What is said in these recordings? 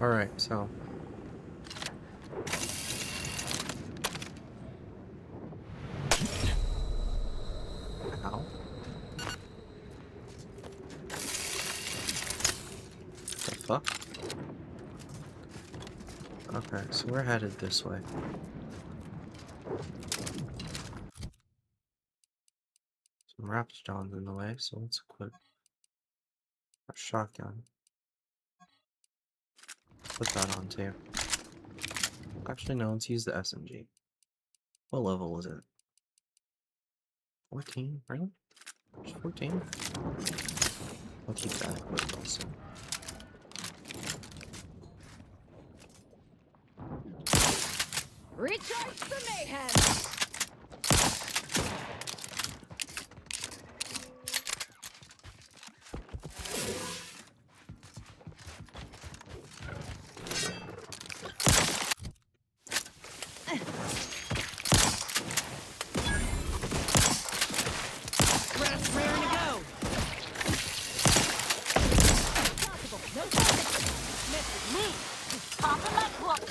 Alright, so. Ow. The fuck? Okay, so we're headed this way. Some Raptidons in the way, so let's equip our shotgun. Put that on too. Actually, no, let's use the SMG. What level is it? 14? Really? Just 14? I'll keep that equipped also. Recharge the mayhem! Rest raring to go. Possible, no target! Missed me! Popping like hook!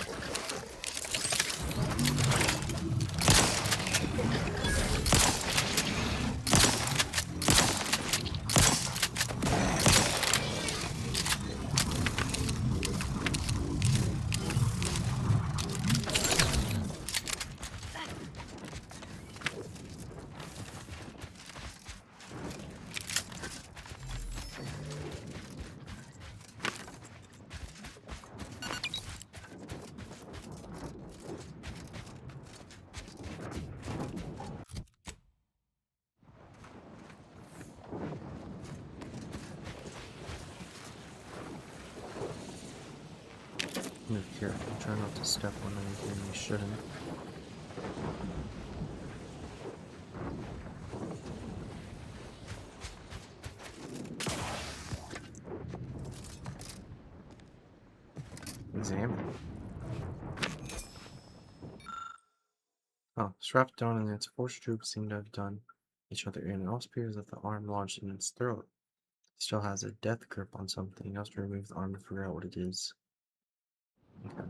Move careful, try not to step on anything you shouldn't. Examine. Oh, Raptidon and its force troops seem to have done each other in. It also appears that the arm lodged in its throat still has a death grip on something. You have to remove the arm to figure out what it is. Okay.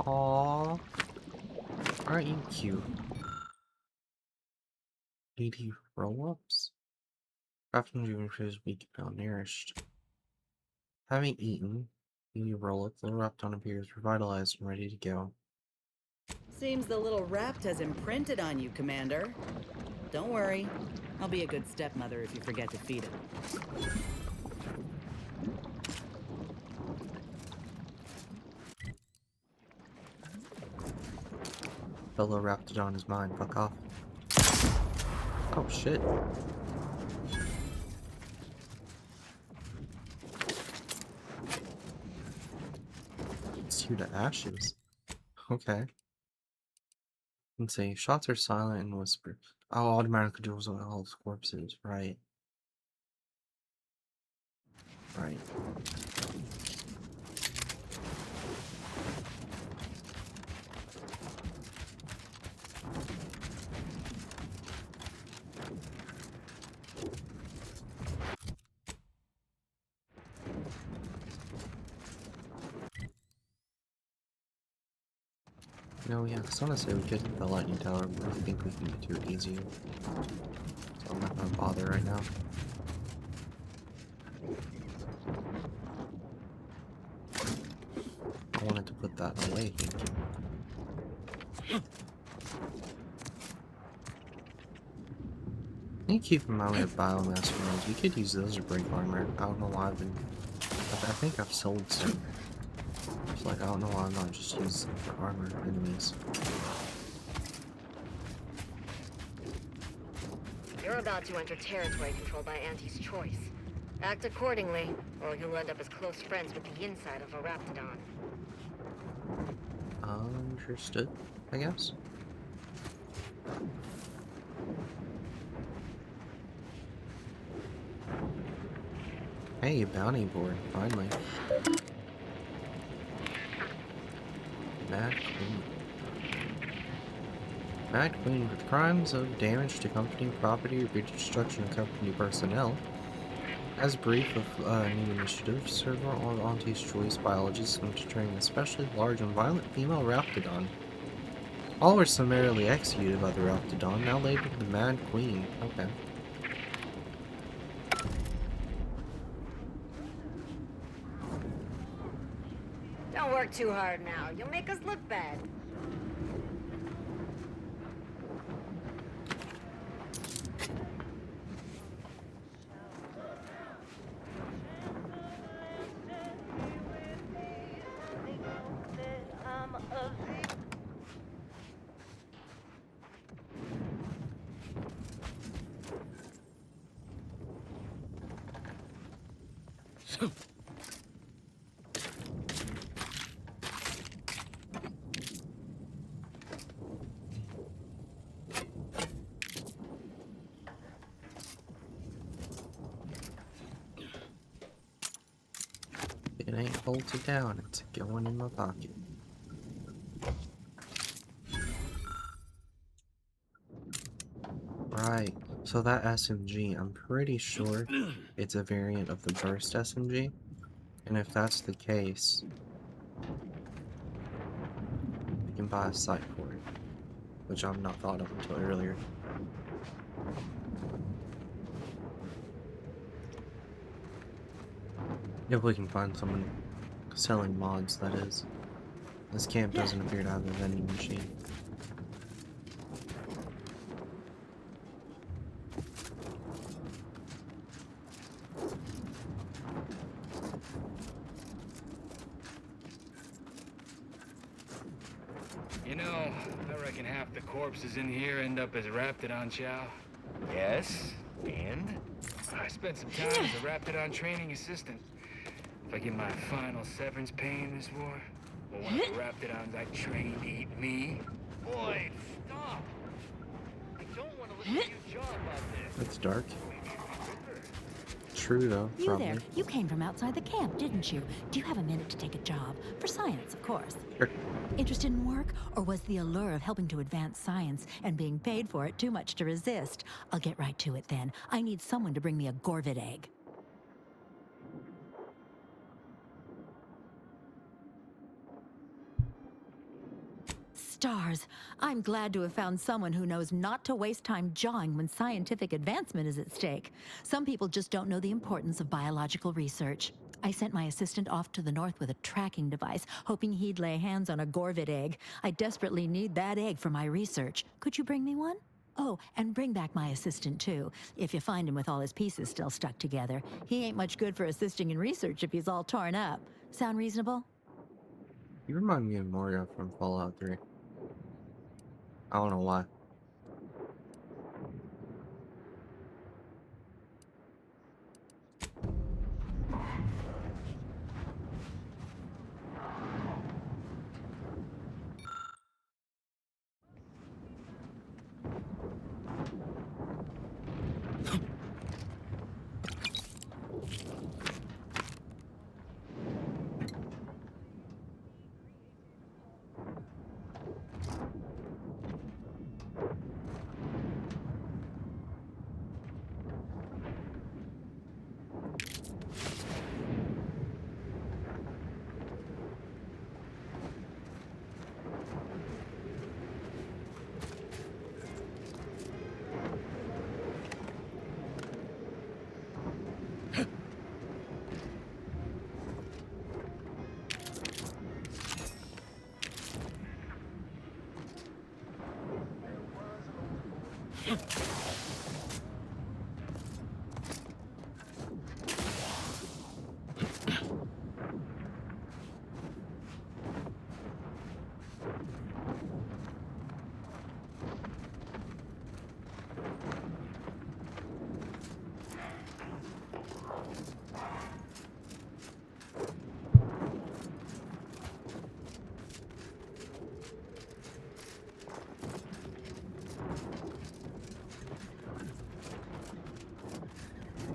Aww. Aren't you cute? 80 roll-ups? Raptidon even appears weak and malnourished. Having eaten, 80 roll-up, the Raptidon appears revitalized and ready to go. Seems the little rapt has imprinted on you, Commander. Don't worry. I'll be a good stepmother if you forget to feed it. Fellow Raptidon is mine, fuck off. Oh shit. It's you to ashes. Okay. Let's see. Shots are silent and whisper. Oh, automatically deals with all its corpses. Right. Right. No, yeah, because honestly, we could hit the lightning tower, but I think we can do it easier. So I'm not gonna bother right now. I wanted to put that away, thank you. I need to keep in mind we have biomass rounds. We could use those to break armor. I don't know why I've been... I think I've sold some. It's like, I don't know why I'm not just using them for armor enemies. You're about to enter territory controlled by Auntie's choice. Act accordingly, or you'll end up as close friends with the inside of a Raptidon. Understood, I guess. Hey, bounty board, finally. Mad Queen. Mad Queen, with crimes of damage to company property or destruction of company personnel. As brief of new initiative, several of Auntie's Choice biologists come to train an especially large and violent female Raptidon. All were summarily executed by the Raptidon, now labeled the Mad Queen. Okay. Don't work too hard now. You'll make us look bad. It ain't bolted down, it's going in my pocket. Right, so that SMG, I'm pretty sure it's a variant of the Burst SMG. And if that's the case, we can buy a sight for it, which I've not thought of until earlier. If we can find someone selling mods, that is. This camp doesn't appear to have a vending machine. You know, I reckon half the corpses in here end up as Raptidon chow. Yes, and? I spent some time as a Raptidon training assistant. If I get my final severance pay in this war, will one of the Raptidons I trained eat me? Boy, stop! I don't want to listen to you jaw about this. It's dark. True though, You probably. there. You came from outside the camp, didn't you? Do you have a minute to take a job? For science, of course. Sure. Interested in work? Or was the allure of helping to advance science and being paid for it too much to resist? I'll get right to it then. I need someone to bring me a Gorvid egg. Stars. I'm glad to have found someone who knows not to waste time jawing when scientific advancement is at stake. Some people just don't know the importance of biological research. I sent my assistant off to the north with a tracking device, hoping he'd lay hands on a Gorvid egg. I desperately need that egg for my research. Could you bring me one? Oh, and bring back my assistant, too, if you find him with all his pieces still stuck together. He ain't much good for assisting in research if he's all torn up. Sound reasonable? You remind me of Mario from Fallout 3. I don't know why.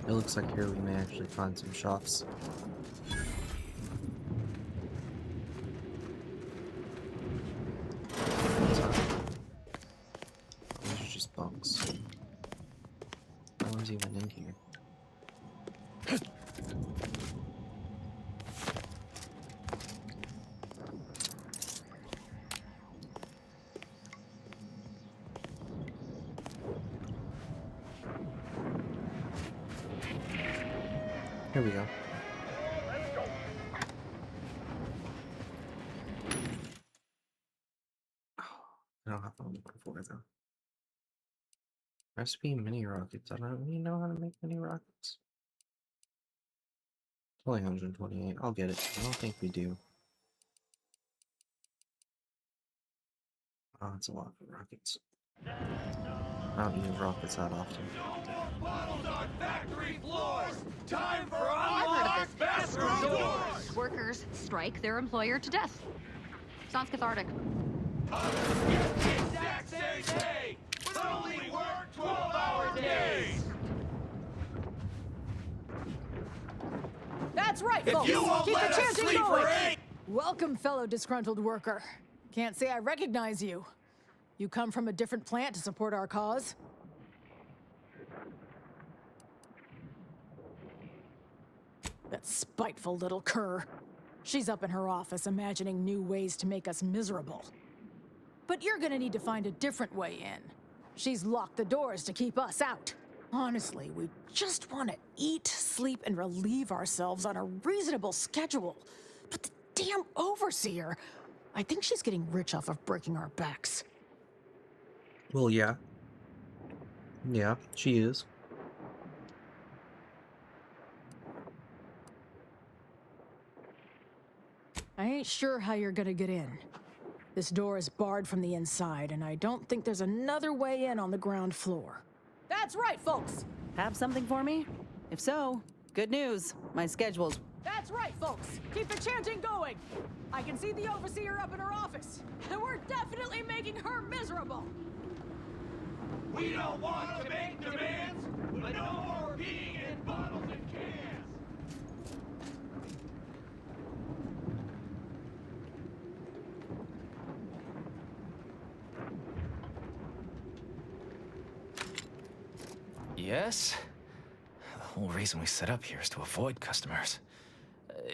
It looks like here we may actually find some shops. These are just bunks. No one's even in here. Here we go. I don't have what I'm looking for though. Recipe mini rockets. I don't really know how to make mini rockets. It's only 128. I'll get it. I don't think we do. Oh, it's a lot of rockets. I don't use rockets that often. I've heard of this. Workers strike their employer to death. Sounds cathartic. Exact same day, but only work 12-hour days. That's right, folks. Keep the chanting going. Welcome, fellow disgruntled worker. Can't say I recognize you. You come from a different plant to support our cause? That spiteful little cur. She's up in her office imagining new ways to make us miserable. But you're gonna need to find a different way in. She's locked the doors to keep us out. Honestly, we just want to eat, sleep, and relieve ourselves on a reasonable schedule. But the damn overseer, I think she's getting rich off of breaking our backs. Well, yeah. Yeah, she is. I ain't sure how you're gonna get in. This door is barred from the inside, and I don't think there's another way in on the ground floor. That's right, folks! Have something for me? If so, good news. My schedule's... That's right, folks! Keep the chanting going! I can see the overseer up in her office, and we're definitely making her miserable! We don't want to make demands, but no more being in bottles and cans. Yes? The whole reason we set up here is to avoid customers.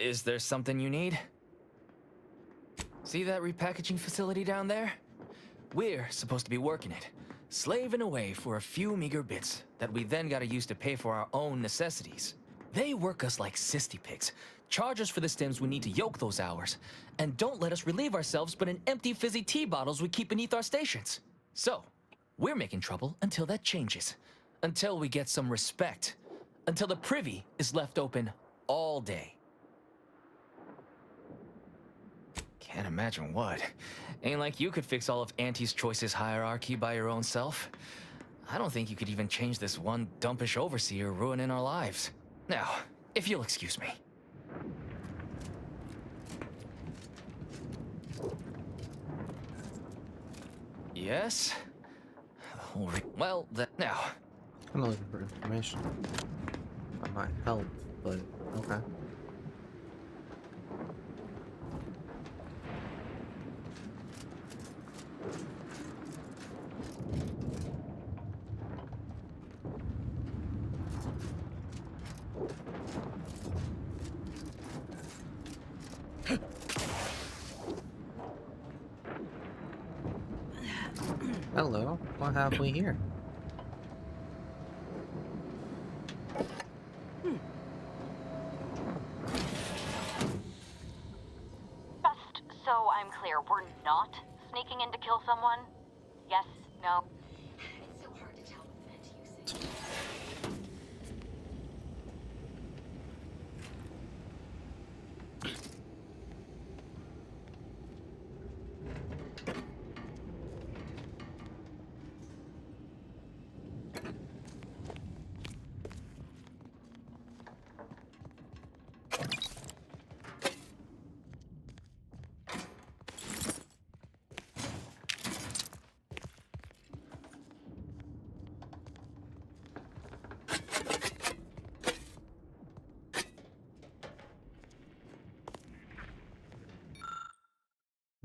Is there something you need? See that repackaging facility down there? We're supposed to be working it, slaving away for a few meager bits that we then gotta use to pay for our own necessities. They work us like cysty pigs, charge us for the stems we need to yoke those hours, and don't let us relieve ourselves but in empty fizzy tea bottles we keep beneath our stations. So, we're making trouble until that changes. Until we get some respect. Until the privy is left open all day. Can't imagine what. Ain't like you could fix all of Auntie's Choice's hierarchy by your own self. I don't think you could even change this one dumpish overseer ruining our lives. Now, if you'll excuse me. Yes? Well, now... I'm looking for information. That might help, but okay. Hello, what have we here? Just so I'm clear, we're not sneaking in to kill someone? Yes? No? It's so hard to tell with vent usage.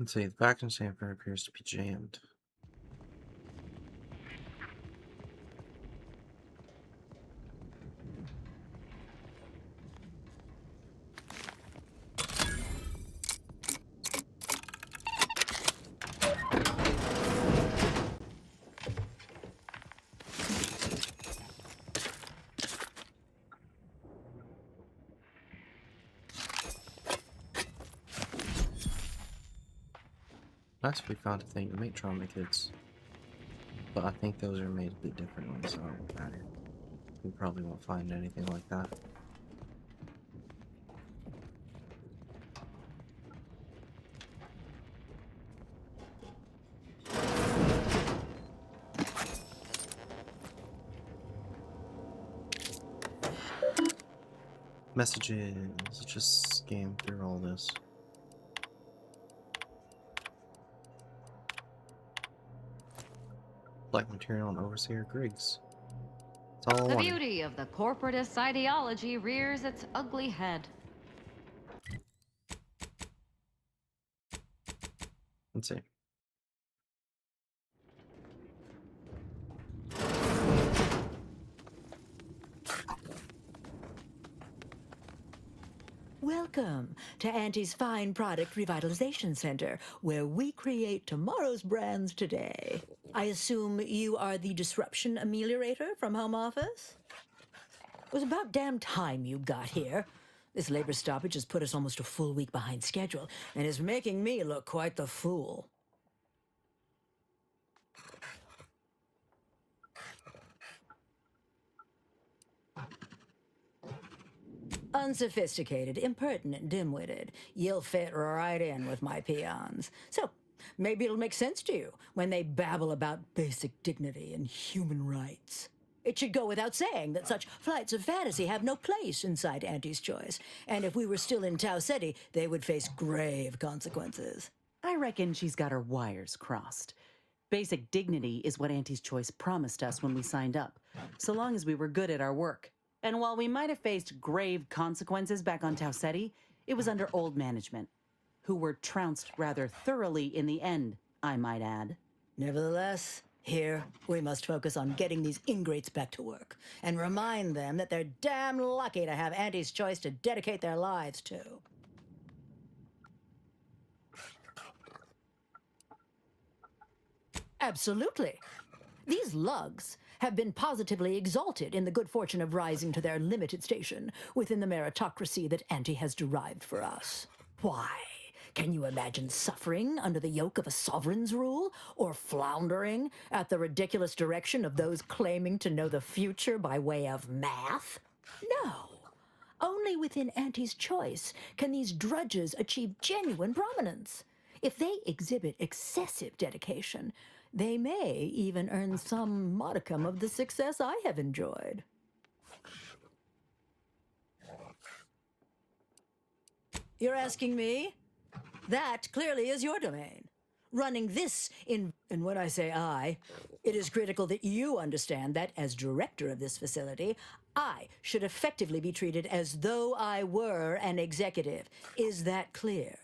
Let's see, the vacuum chamber appears to be jammed. Nice, we found a thing to make trauma kits. But I think those are made a bit differently, so it won't matter. We probably won't find anything like that. Messages. Let's just scan through all this. Black material on Overseer Griggs. That's all I The wanted. beauty of the corporatist ideology rears its ugly head. Let's see. Welcome to Auntie's Fine Product Revitalization Center, where we create tomorrow's brands today. I assume you are the disruption ameliorator from home office? It was about damn time you got here. This labor stoppage has put us almost a full week behind schedule and is making me look quite the fool. Unsophisticated, impertinent, dim-witted. You'll fit right in with my peons. So, maybe it'll make sense to you when they babble about basic dignity and human rights. It should go without saying that such flights of fantasy have no place inside Auntie's Choice, and if we were still in Tau Ceti, they would face grave consequences. I reckon she's got her wires crossed. Basic dignity is what Auntie's Choice promised us when we signed up, so long as we were good at our work. And while we might have faced grave consequences back on Tau Ceti, it was under old management, who were trounced rather thoroughly in the end, I might add. Nevertheless, here we must focus on getting these ingrates back to work and remind them that they're damn lucky to have Auntie's Choice to dedicate their lives to. Absolutely. These lugs have been positively exalted in the good fortune of rising to their limited station within the meritocracy that Auntie has derived for us. Why? Can you imagine suffering under the yoke of a sovereign's rule, or floundering at the ridiculous direction of those claiming to know the future by way of math? No. Only within Auntie's Choice can these drudges achieve genuine prominence. If they exhibit excessive dedication, they may even earn some modicum of the success I have enjoyed. You're asking me? That clearly is your domain. Running this and when I say I, it is critical that you understand that as director of this facility, I should effectively be treated as though I were an executive. Is that clear?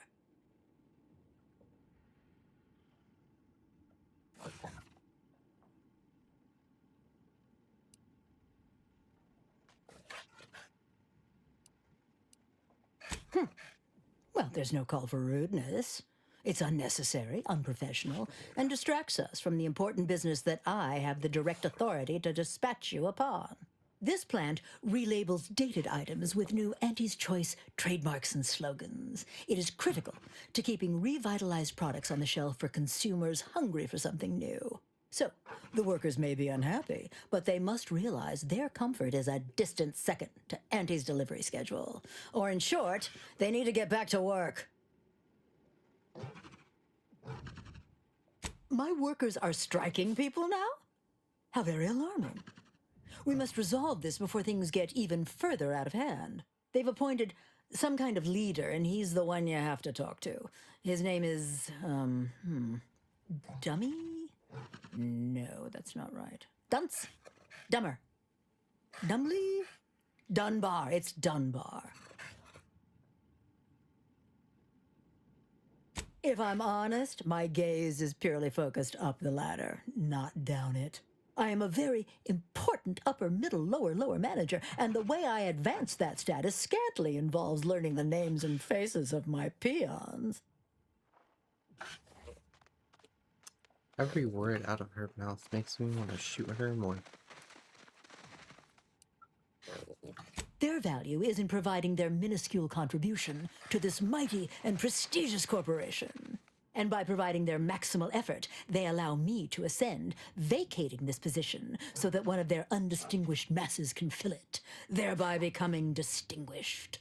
Well, there's no call for rudeness. It's unnecessary, unprofessional, and distracts us from the important business that I have the direct authority to dispatch you upon. This plant relabels dated items with new Auntie's Choice trademarks and slogans. It is critical to keeping revitalized products on the shelf for consumers hungry for something new. So, the workers may be unhappy, but they must realize their comfort is a distant second to Auntie's delivery schedule. Or in short, they need to get back to work. My workers are striking people now? How very alarming. We must resolve this before things get even further out of hand. They've appointed some kind of leader, and he's the one you have to talk to. His name is, Dummy? No, that's not right. Dunce? Dummer. Dumbly? Dunbar. It's Dunbar. If I'm honest, my gaze is purely focused up the ladder, not down it. I am a very important upper, middle, lower manager, and the way I advance that status scantily involves learning the names and faces of my peons. Every word out of her mouth makes me want to shoot her more. Their value is in providing their minuscule contribution to this mighty and prestigious corporation. And by providing their maximal effort, they allow me to ascend, vacating this position so that one of their undistinguished masses can fill it, thereby becoming distinguished.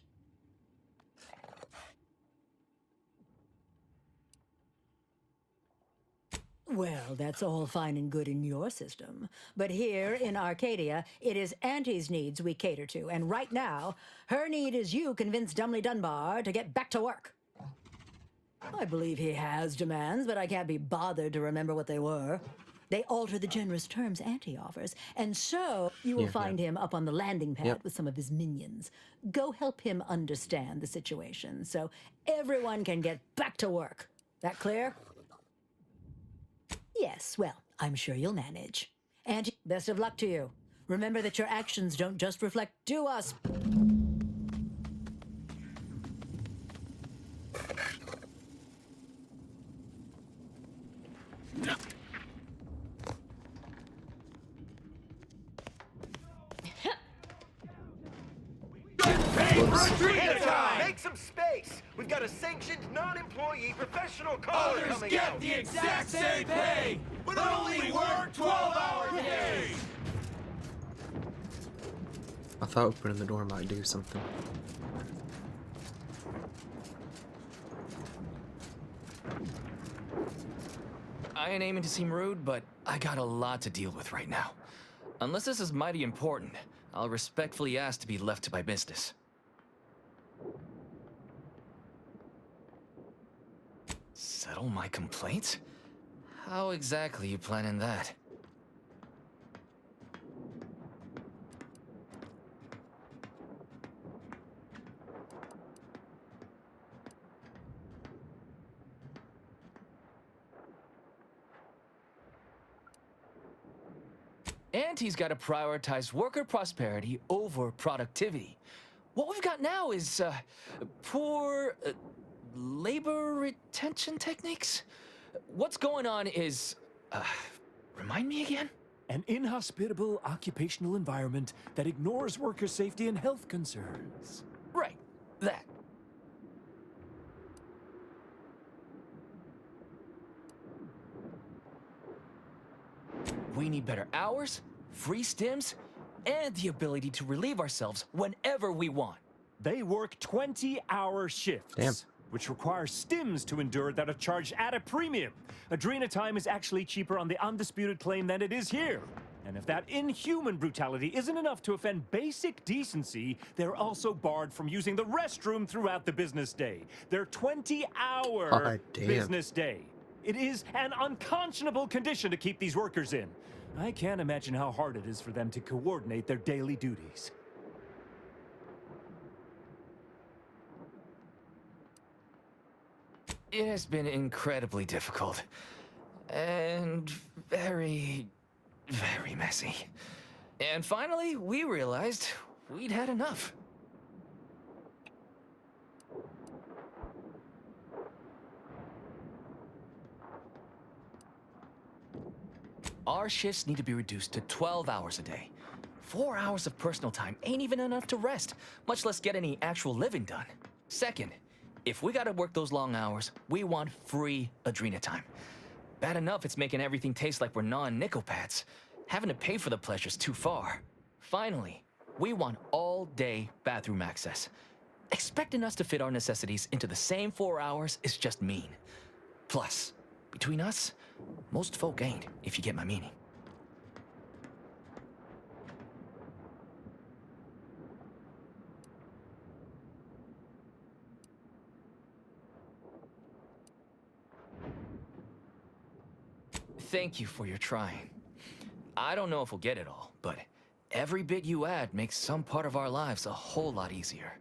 Well, that's all fine and good in your system. But here in Arcadia, it is Auntie's needs we cater to, and right now, her need is you convince Dumley Dunbar to get back to work. I believe he has demands, but I can't be bothered to remember what they were. They alter the generous terms Auntie offers, and so you will find him up on the landing pad with some of his minions. Go help him understand the situation so everyone can get back to work. That clear? Yes, well, I'm sure you'll manage. And best of luck to you. Remember that your actions don't just reflect to us. Make some space! We've got a sanctioned, non-employee professional caller Others coming get out! the exact same pay, but only work 12-hour days! I thought opening the door might do something. I ain't aiming to seem rude, but I got a lot to deal with right now. Unless this is mighty important, I'll respectfully ask to be left to my business. Settle my complaints? How exactly you planning that? Auntie's got to prioritize worker prosperity over productivity. What we've got now is poor labor retention techniques. What's going on is, remind me again? An inhospitable occupational environment that ignores worker safety and health concerns. Right, that. We need better hours, free stims, and the ability to relieve ourselves whenever we want. They work 20-hour shifts. Damn. Which requires stims to endure that are charged at a premium. Adrena time is actually cheaper on the undisputed claim than it is here. And if that inhuman brutality isn't enough to offend basic decency, they're also barred from using the restroom throughout the business day. Their 20-hour God damn. business day. It is an unconscionable condition to keep these workers in. I can't imagine how hard it is for them to coordinate their daily duties. It has been incredibly difficult. And very, very messy. And finally, we realized we'd had enough. Our shifts need to be reduced to 12 hours a day. 4 hours of personal time ain't even enough to rest, much less get any actual living done. Second, if we gotta work those long hours, we want free Adrena time. Bad enough it's making everything taste like we're gnawing nickel pads. Having to pay for the pleasure's too far. Finally, we want all-day bathroom access. Expecting us to fit our necessities into the same 4 hours is just mean. Plus, between us, most folk ain't, if you get my meaning. Thank you for your trying. I don't know if we'll get it all, but every bit you add makes some part of our lives a whole lot easier.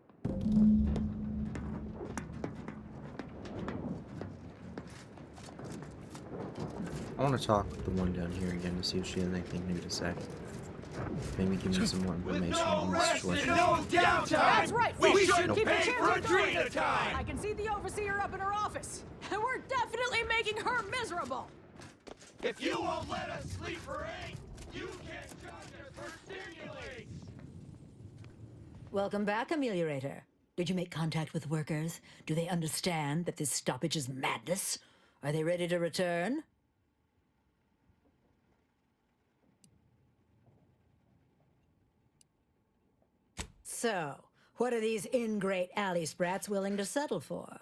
I want to talk with the one down here again to see if she has anything new to say. Maybe give me some more information on the situation. No downtime! That's right, We Fish. should Keep your pay chance for of going. Adrena time! I can see the overseer up in her office. And we're definitely making her miserable. If you won't let us sleep for 8, you can't judge us for stimulates! Welcome back, Ameliorator. Did you make contact with workers? Do they understand that this stoppage is madness? Are they ready to return? So, what are these ingrate alley sprats willing to settle for?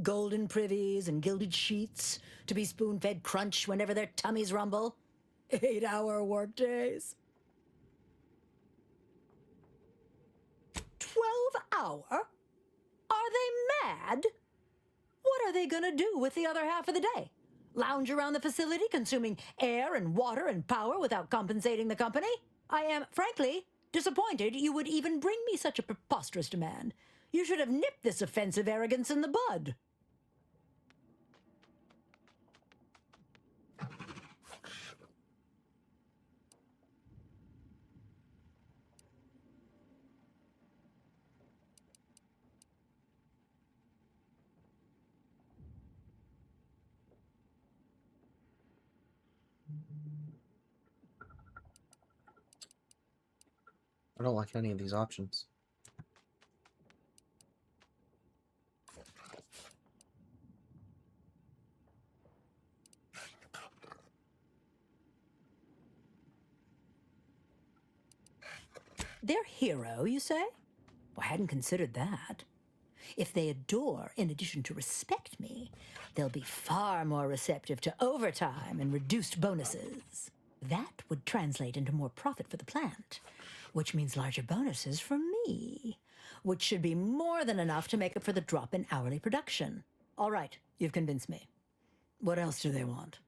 Golden privies and gilded sheets to be spoon-fed crunch whenever their tummies rumble? 8-hour workdays? 12-hour? Are they mad? What are they gonna do with the other half of the day? Lounge around the facility consuming air and water and power without compensating the company? I am, frankly, disappointed you would even bring me such a preposterous demand. You should have nipped this offensive arrogance in the bud. I don't like any of these options. Their hero, you say? Well, I hadn't considered that. If they adore, in addition to respect me, they'll be far more receptive to overtime and reduced bonuses. That would translate into more profit for the plant, which means larger bonuses for me, which should be more than enough to make up for the drop in hourly production. All right, you've convinced me. What else do they want?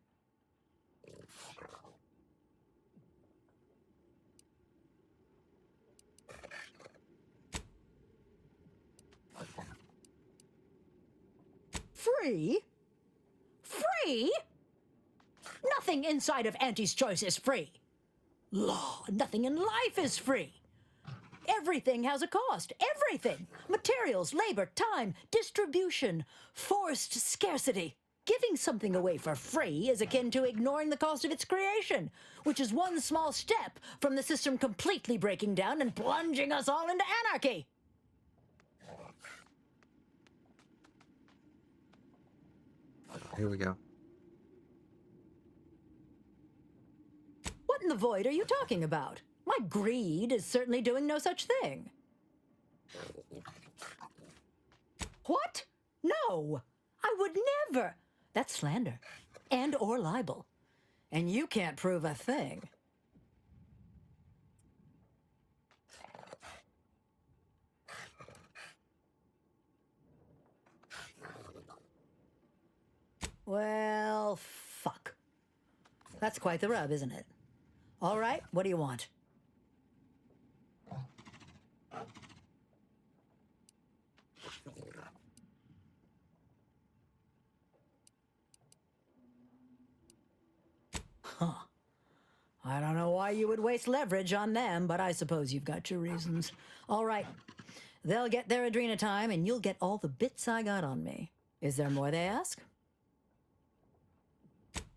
Free? Free? Nothing inside of Auntie's Choice is free. Law, nothing in life is free. Everything has a cost. Everything. Materials, labor, time, distribution, forced scarcity. Giving something away for free is akin to ignoring the cost of its creation, which is one small step from the system completely breaking down and plunging us all into anarchy. Here we go. What in the void are you talking about? My greed is certainly doing no such thing. What? No! I would never! That's slander. And or libel. And you can't prove a thing. Well, fuck. That's quite the rub, isn't it? All right, what do you want? Huh. I don't know why you would waste leverage on them, but I suppose you've got your reasons. All right. They'll get their Adrena time, and you'll get all the bits I got on me. Is there more they ask?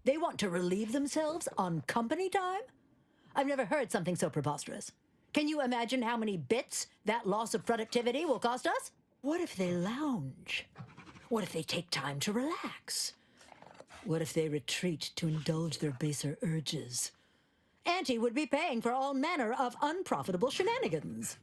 They want to relieve themselves on company time? I've never heard something so preposterous. Can you imagine how many bits that loss of productivity will cost us? What if they lounge? What if they take time to relax? What if they retreat to indulge their baser urges? Auntie would be paying for all manner of unprofitable shenanigans.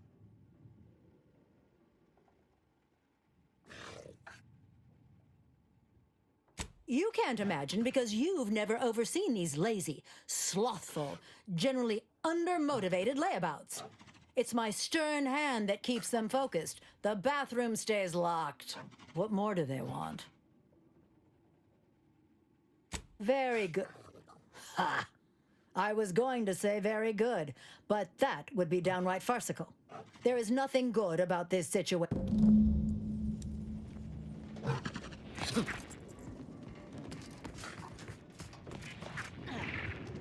You can't imagine because you've never overseen these lazy, slothful, generally undermotivated layabouts. It's my stern hand that keeps them focused. The bathroom stays locked. What more do they want? Very good. Ha! I was going to say very good, but that would be downright farcical. There is nothing good about this situation.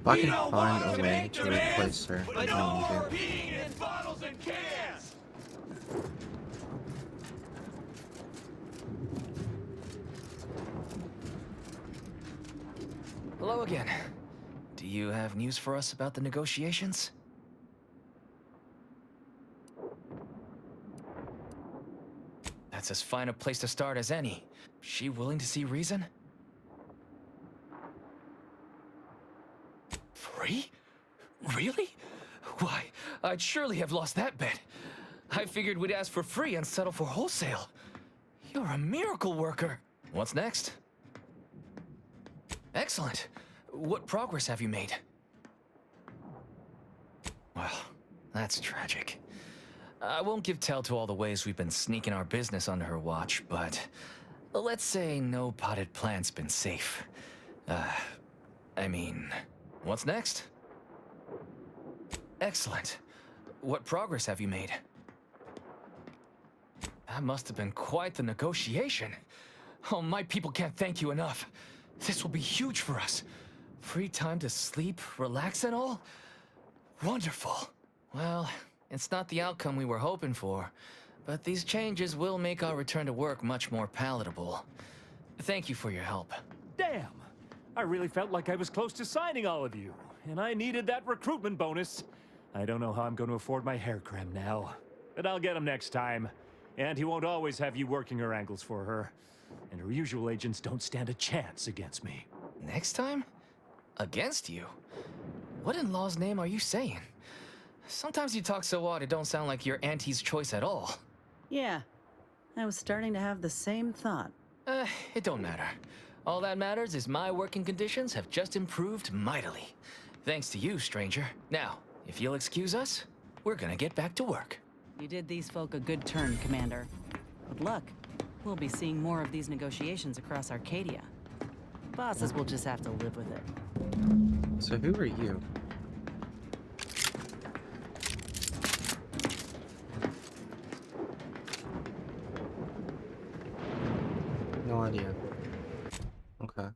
If I We can don't find want a to way make to demands, replace her, but I'm no going more to. peeing in bottles and cans. Hello again. Do you have news for us about the negotiations? That's as fine a place to start as any. She willing to see reason? Free? Really? Why, I'd surely have lost that bet. I figured we'd ask for free and settle for wholesale. You're a miracle worker. What's next? Excellent. What progress have you made? Well, that's tragic. I won't give tell to all the ways we've been sneaking our business under her watch, but let's say no potted plant's been safe. I mean, what's next? Excellent. What progress have you made? That must have been quite the negotiation. Oh, my people can't thank you enough. This will be huge for us. Free time to sleep, relax and all? Wonderful. Well, it's not the outcome we were hoping for, but these changes will make our return to work much more palatable. Thank you for your help. Damn! I really felt like I was close to signing all of you, and I needed that recruitment bonus. I don't know how I'm going to afford my hair cream now, but I'll get him next time. And he won't always have you working her angles for her. And her usual agents don't stand a chance against me. Next time? Against you? What in law's name are you saying? Sometimes you talk so odd it don't sound like you're Auntie's choice at all. Yeah, I was starting to have the same thought. It don't matter. All that matters is my working conditions have just improved mightily. Thanks to you, stranger. Now, if you'll excuse us, we're gonna get back to work. You did these folk a good turn, Commander. Good luck. We'll be seeing more of these negotiations across Arcadia. Bosses will just have to live with it. So who are you? No idea. Okay.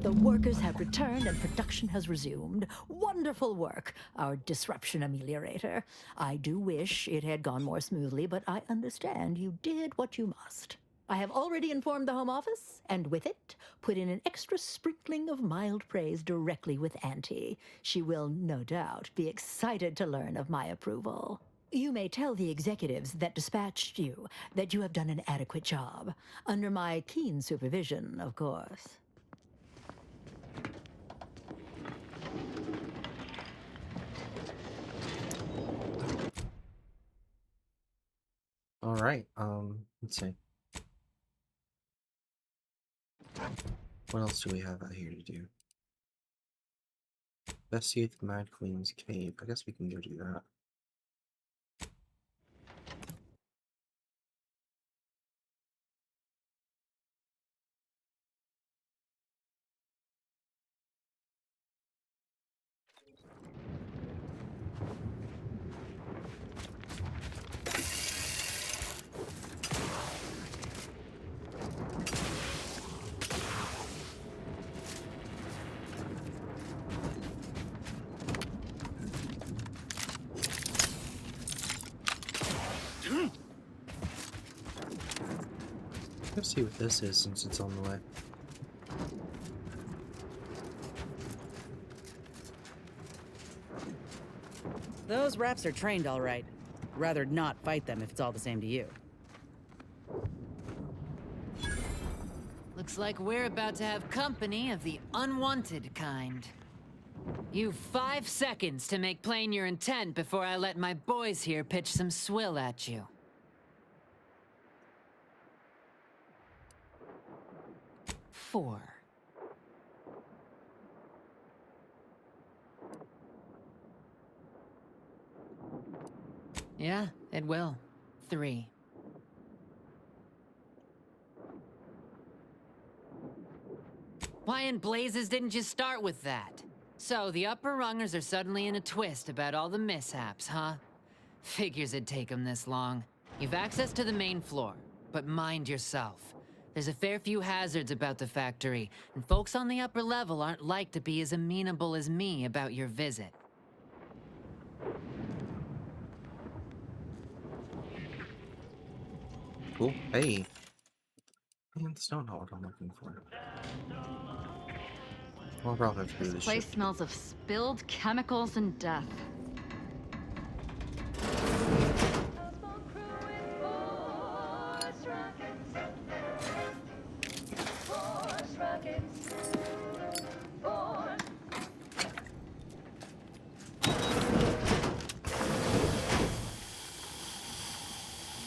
The workers have returned and production has resumed. Wonderful work, our disruption ameliorator. I do wish it had gone more smoothly, but I understand you did what you must. I have already informed the Home Office, and with it, put in an extra sprinkling of mild praise directly with Auntie. She will, no doubt, be excited to learn of my approval. You may tell the executives that dispatched you that you have done an adequate job. Under my keen supervision, of course. All right. Let's see. What else do we have out here to do? Investigate the Mad Queen's cave. I guess we can go do that. Let's see what this is since it's on the way. Those raps are trained all right. Rather not fight them if it's all the same to you. Looks like we're about to have company of the unwanted kind. You've 5 seconds to make plain your intent before I let my boys here pitch some swill at you. 4. Yeah, it will. 3. Why in blazes didn't you start with that? So the upper rungers are suddenly in a twist about all the mishaps, huh? Figures it'd take them this long. You've access to the main floor, but mind yourself. There's a fair few hazards about the factory, and folks on the upper level aren't like to be as amenable as me about your visit. Cool. Hey. Man, that's not what I'm looking for. Well, I'll probably have to do This this place shit. smells of spilled chemicals and death.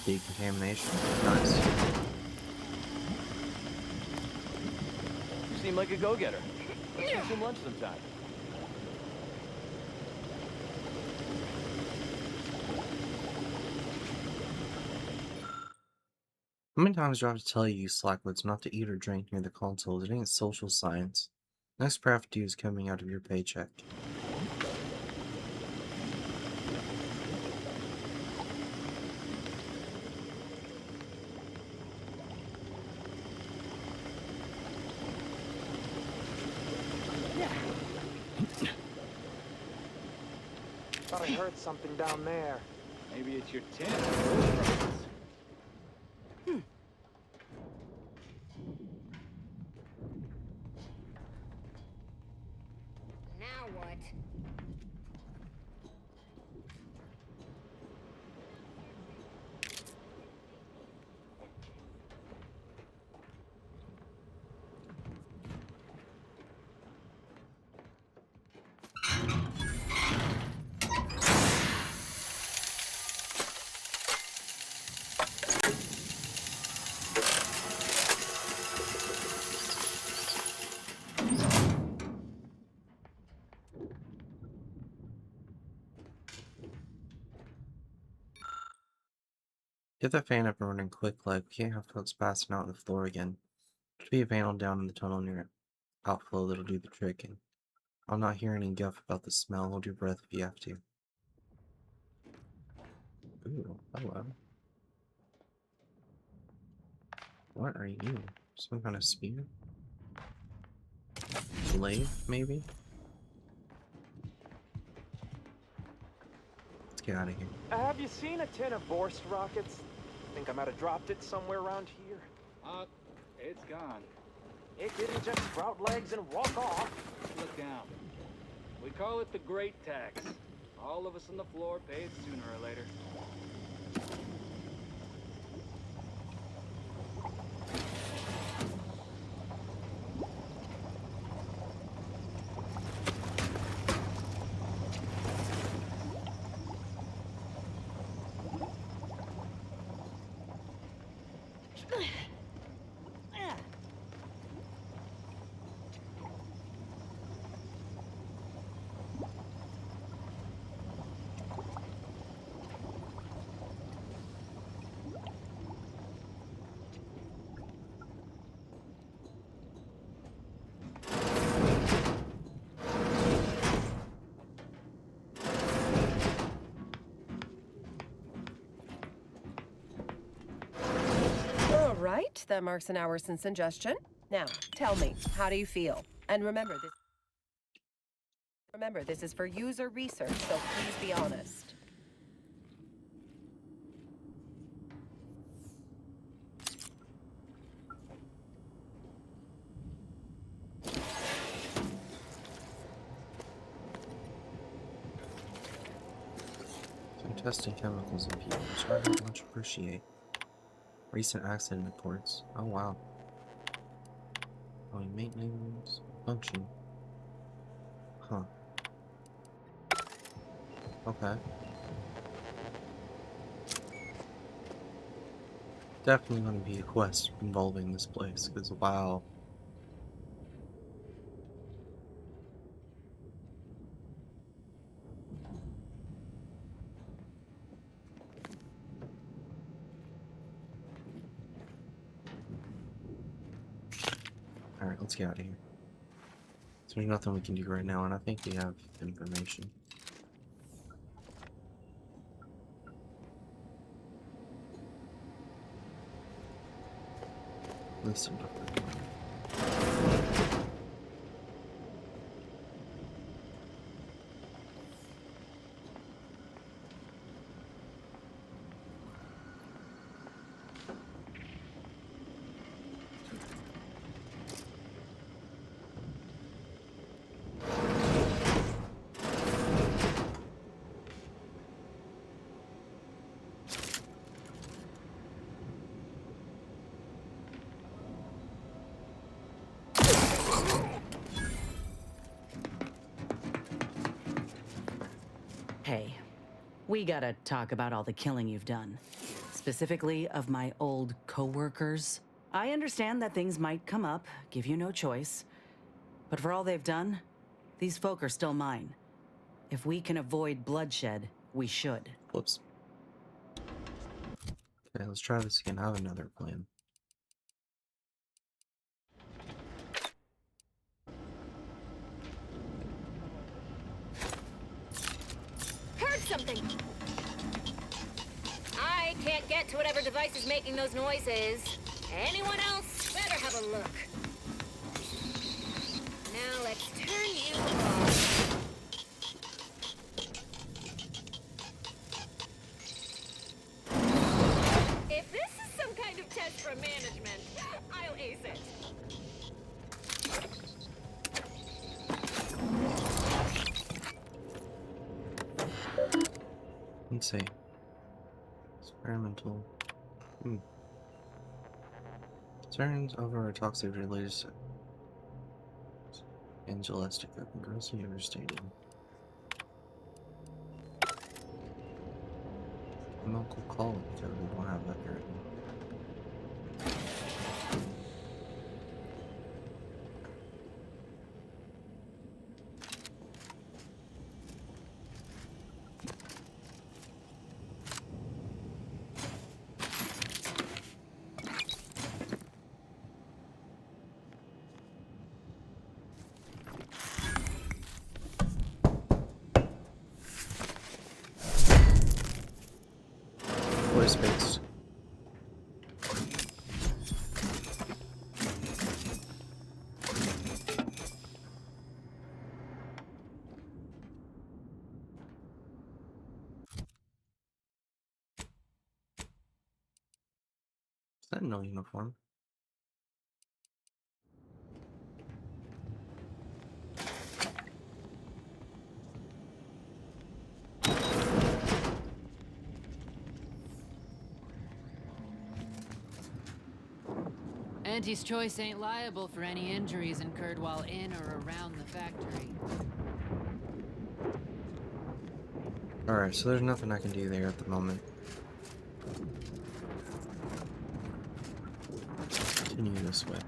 Decontamination. Nice. You seem like a go-getter. Let's get some lunch sometime. How many times do I have to tell you, Slackwoods, not to eat or drink near the consoles? It ain't social science. Next craft due is coming out of your paycheck. Thought I heard something down there. Maybe it's your tin. Now what? Get that fan up and running quick, like, we can't have folks passing out on the floor again. Should be a panel down in the tunnel near outflow that'll do the trick, and I'm not hearing any guff about the smell. Hold your breath if you have to. Ooh, hello. What are you? Some kind of spear? Blade, maybe? Let's get out of here. Have you seen a tin of Vorst rockets? Think I might have dropped it somewhere around here. It's gone. It didn't just sprout legs and walk off. Look down. We call it the Great Tax. All of us on the floor pay it sooner or later. All right, that marks an hour since ingestion. Now, tell me, how do you feel? And remember, this is for user research, so please be honest. Some testing chemicals in people, which I don't much appreciate. Recent accident reports. Oh wow. Maintenance function. Huh. Okay. Definitely gonna be a quest involving this place, because wow. Alright, let's get out of here. So there's nothing we can do right now, and I think we have information. Listen to it. Hey, we gotta talk about all the killing you've done. Specifically of my old co-workers. I understand that things might come up, give you no choice. But for all they've done, these folk are still mine. If we can avoid bloodshed, we should. Whoops. Okay, let's try this again. I have another plan. Heard something! I can't get to whatever device is making those noises. Anyone else better have a look. Now let's turn you off. If this is some kind of test for management, I'll ace it. Let's see. Experimental. Concerns over a toxic release. Angelistic open grossly overstated. Chemical quality code. We don't have that written. Voice-based. Is that no uniform? Auntie's Choice ain't liable for any injuries incurred while in or around the factory. Alright, so there's nothing I can do there at the moment. Continue this way.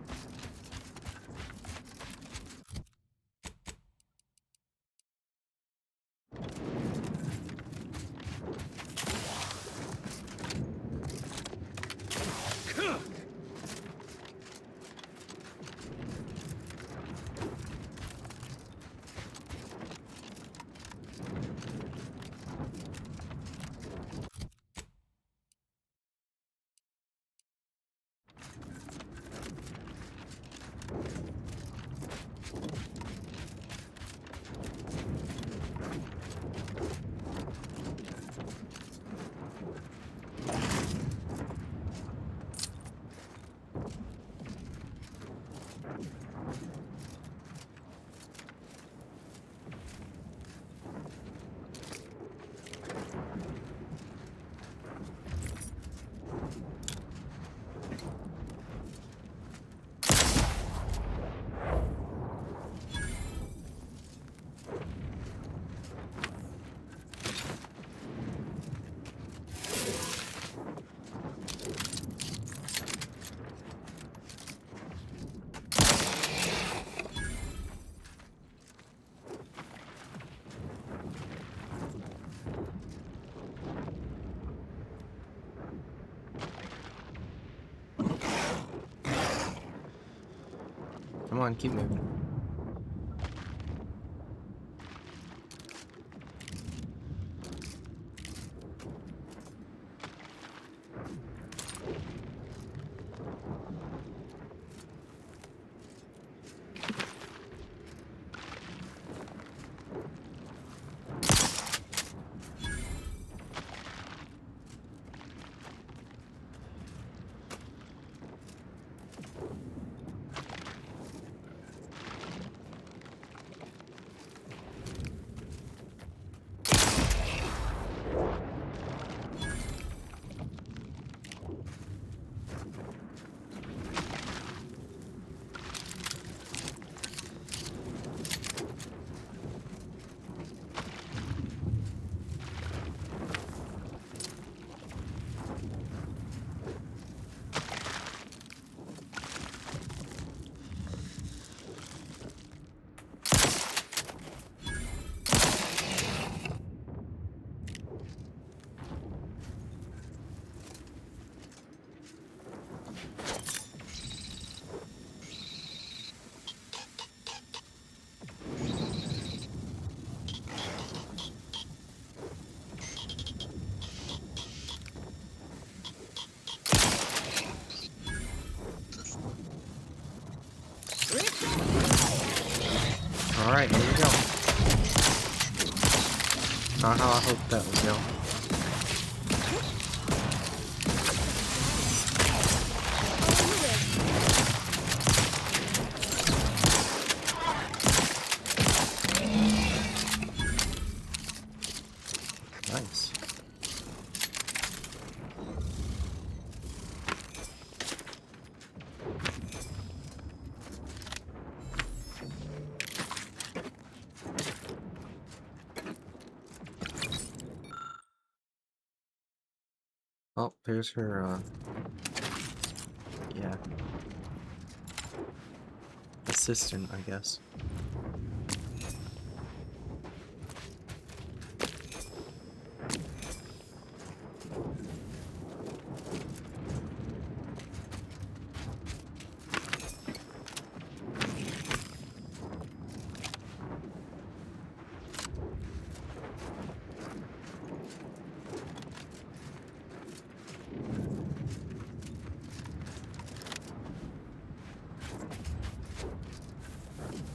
Come on, keep moving. Alright, here we go. Not how I hoped that would go. Nice. Oh, there's her, yeah. Assistant, I guess.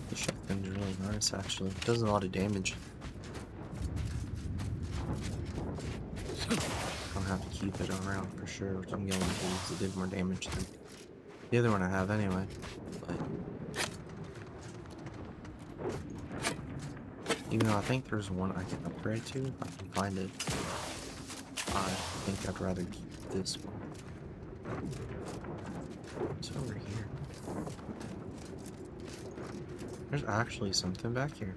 The shotgun's really nice, actually. It does a lot of damage. I'll have to keep it around for sure, which I'm going to, because it did more damage than the other one I have anyway. But even though I think there's one I can upgrade to, if I can find it, I think I'd rather keep this one. What's over here? There's actually something back here.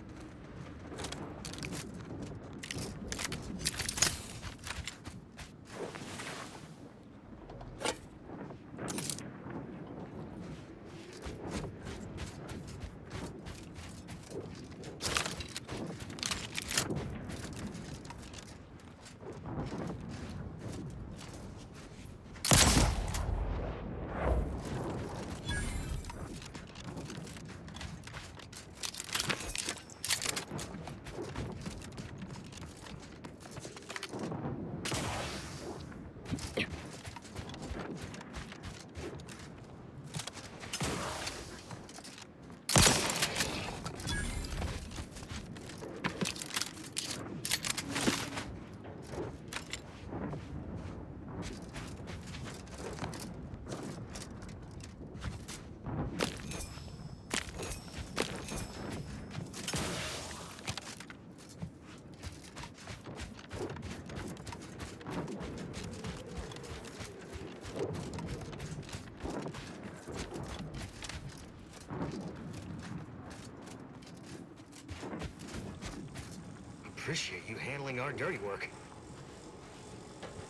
Appreciate you handling our dirty work.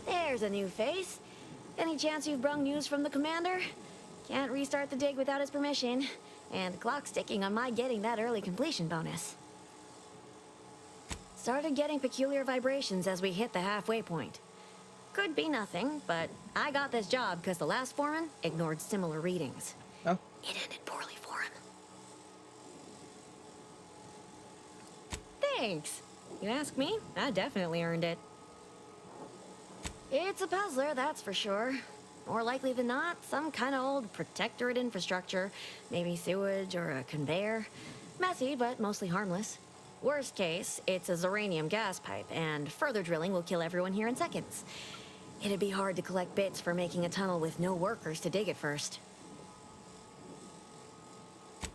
There's a new face. Any chance you've brung news from the commander? Can't restart the dig without his permission. And the clock's ticking on my getting that early completion bonus. Started getting peculiar vibrations as we hit the halfway point. Could be nothing, but I got this job because the last foreman ignored similar readings. Oh. It ended poorly for him. Thanks. You ask me, I definitely earned it. It's a puzzler, that's for sure. More likely than not, some kind of old protectorate infrastructure. Maybe sewage or a conveyor. Messy, but mostly harmless. Worst case, it's a Zeranium gas pipe, and further drilling will kill everyone here in seconds. It'd be hard to collect bits for making a tunnel with no workers to dig it first.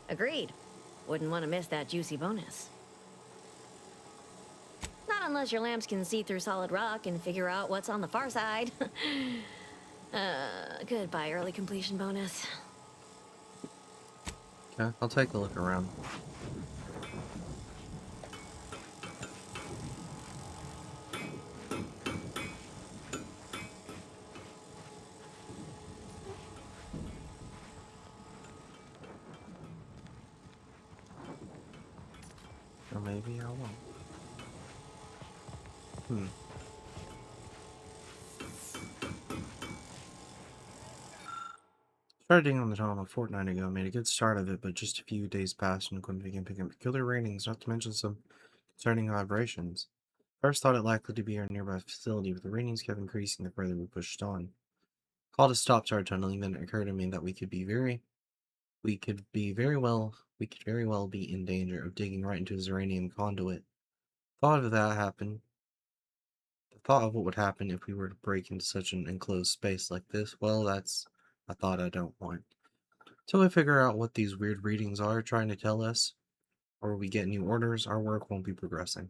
Agreed. Wouldn't want to miss that juicy bonus. Not unless your lamps can see through solid rock and figure out what's on the far side. Goodbye, early completion bonus. Okay, I'll take a look around. Or maybe I won't. Started digging on the tunnel a fortnight ago, made a good start of it, but just a few days passed and equipment began picking up peculiar readings, not to mention some concerning vibrations. First thought it likely to be our nearby facility, but the readings kept increasing the further we pushed on. Called a stop to our tunneling, then it occurred to me that we could be very well we could very well be in danger of digging right into his uranium conduit. Thought of that happen. The thought of what would happen if we were to break into such an enclosed space like this, well, that's a thought I don't want. Till we figure out what these weird readings are trying to tell us, or we get new orders, our work won't be progressing.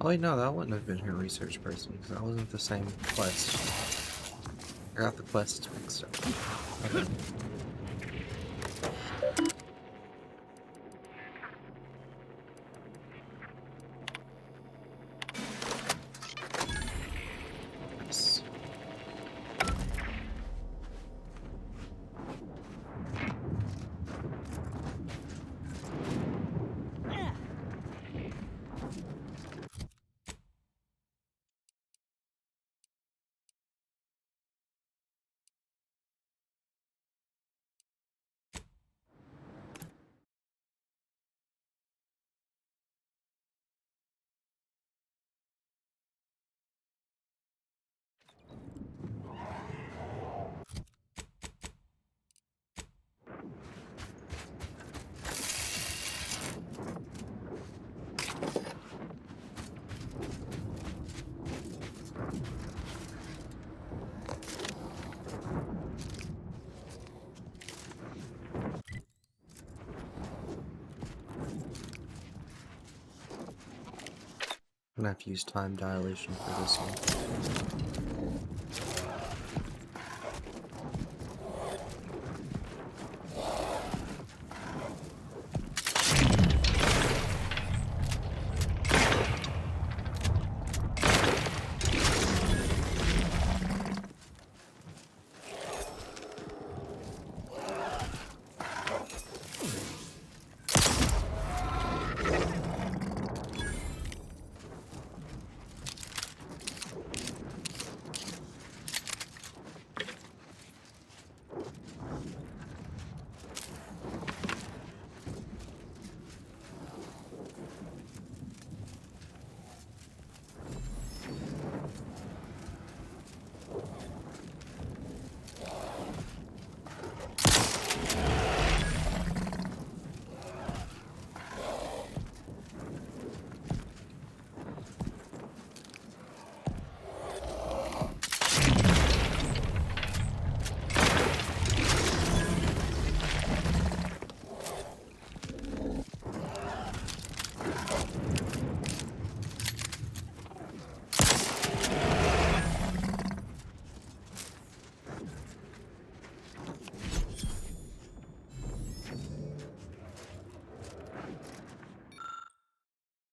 Oh wait, no, that wouldn't have been her research person, because that wasn't the same quest. I got the quests mixed up. Okay. Nice. I'm gonna have to use time dilation for this one.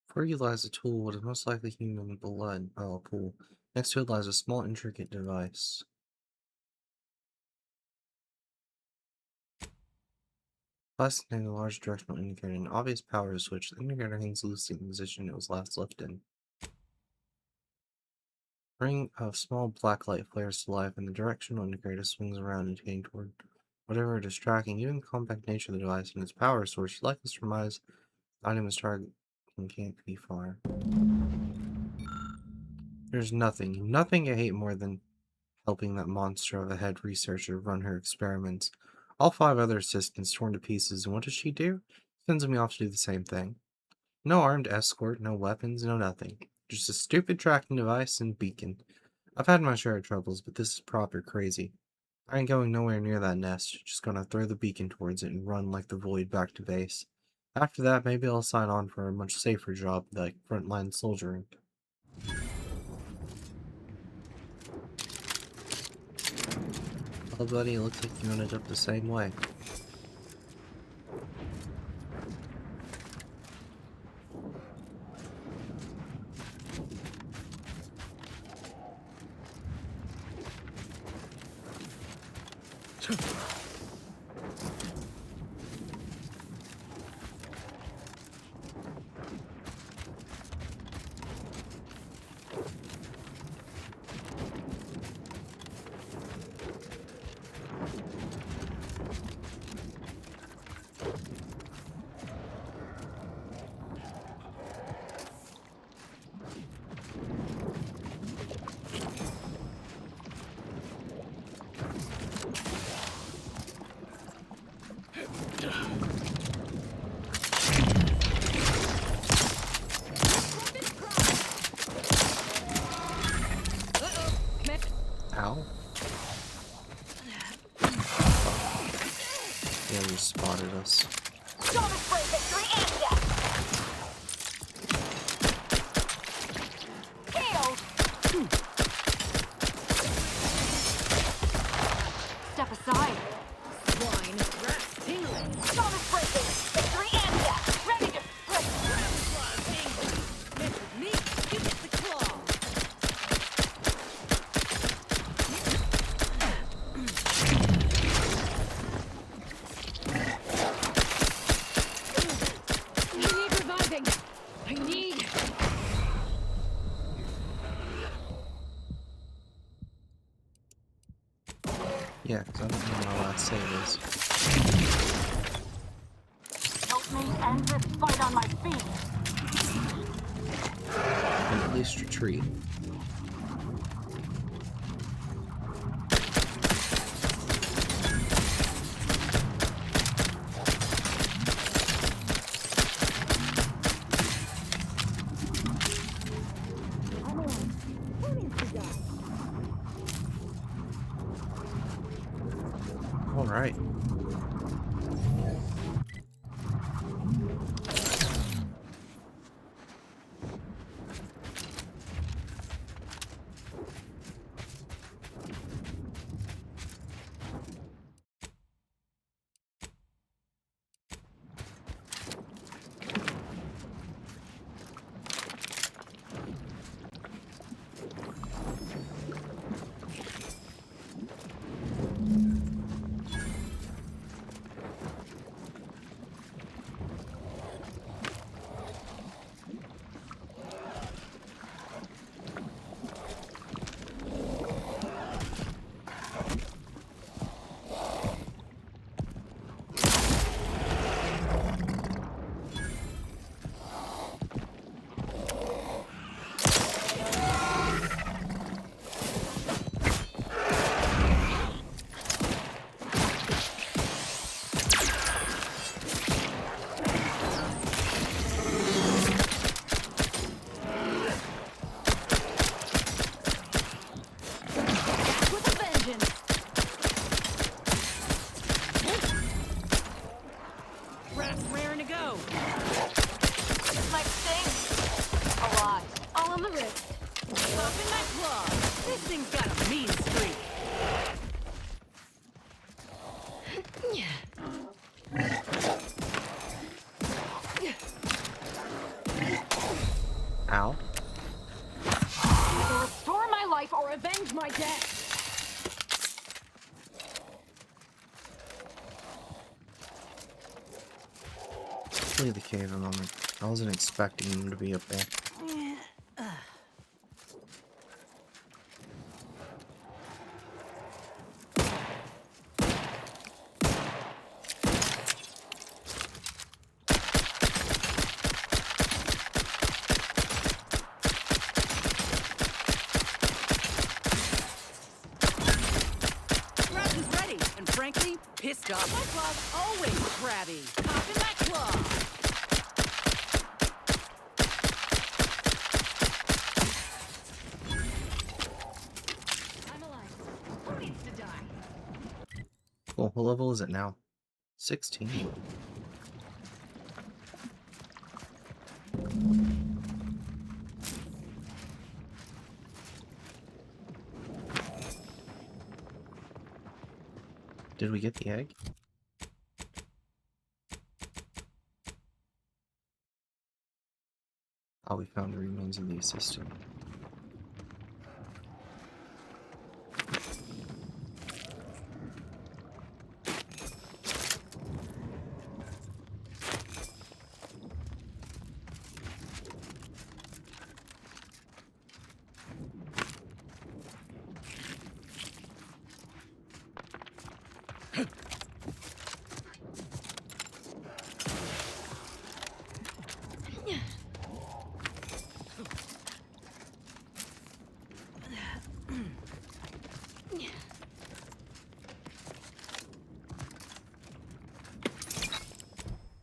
Before you lies a tool, what is most likely human blood. Oh, cool. Next to it lies a small, intricate device. Device containing a large directional indicator and an obvious power switch. The indicator hangs loosely in the position it was last left in. A ring of small black light flares to life, and the directional indicator swings around, indicating toward whatever it is tracking. Given the compact nature of the device and its power source, you likely surmise the item is targeting can't be far. There's nothing I hate more than helping that monster of a head researcher run her experiments. All 5 other assistants torn to pieces, and what does she do? Sends me off to do the same thing. No armed escort, no weapons, no nothing. Just a stupid tracking device and beacon. I've had my share of troubles, but this is proper crazy. I ain't going nowhere near that nest, just gonna throw the beacon towards it and run like the void back to base. After that, maybe I'll sign on for a much safer job, like frontline soldiering. Well, buddy, it looks like you ended up the same way. just spotted us. Don't spray victory and death! Tails! Step aside. Swine, rats tingling. Don't spray victory and death! Ready to spray! Groundclaw angry. Mess with me, you get the claw. I need reviving. I need. Yeah, because I don't know my last save is. Help me end this fight on my feet! And at least retreat. All right. With a vengeance! Rats raring to go. This might sting. A lot. All on the wrist. Popping that claw. This thing's got a mean streak. Ow. Either restore my life or avenge my death. Leave the cave a moment. I wasn't expecting them to be up there. Rat is ready, and frankly, pissed off. My claw's always crabby. Popping that claw. I'm alive. Who needs to die? Cool. What level is it now? 16. Did we get the egg? Oh, we found the remains of the assistant.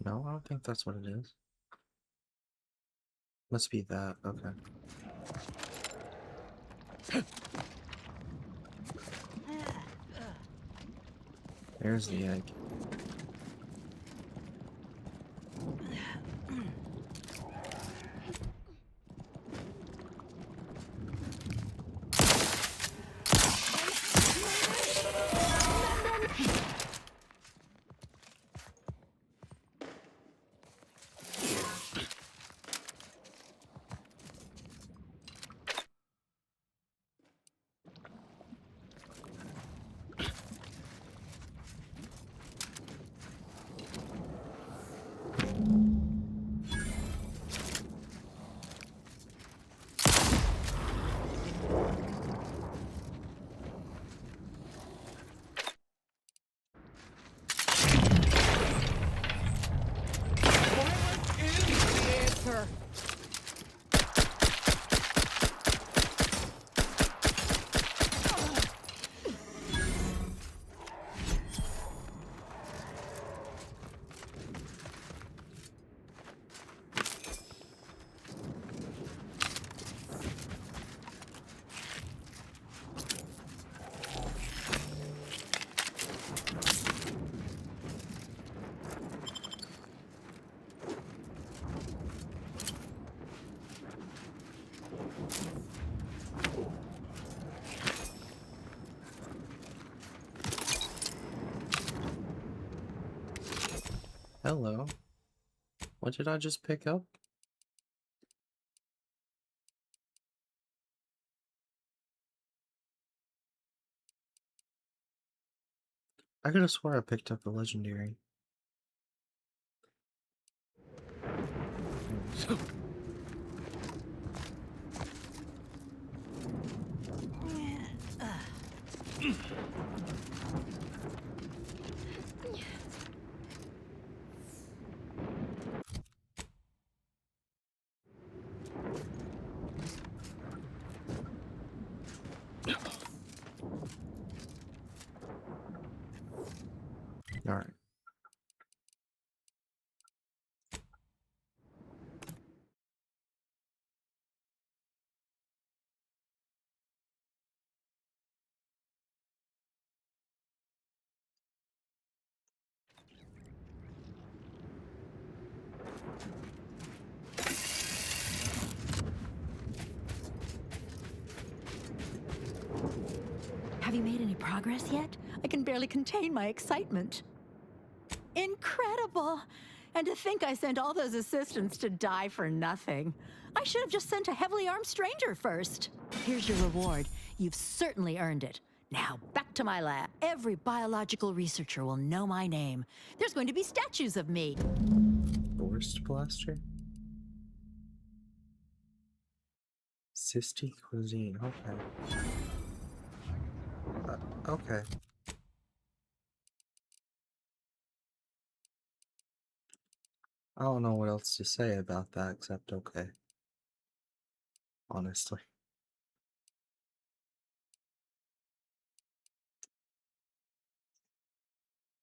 No, I don't think that's what it is. Must be that, okay. There's the egg. Hello. What did I just pick up? I could have swore I picked up a legendary. All right. Have you made any progress yet? I can barely contain my excitement. Incredible! And to think I sent all those assistants to die for nothing. I should have just sent a heavily armed stranger first. Here's your reward. You've certainly earned it. Now, back to my lab. Every biological researcher will know my name. There's going to be statues of me. Forest Blaster? Sisti Cuisine, okay. Okay. I don't know what else to say about that except okay. Honestly.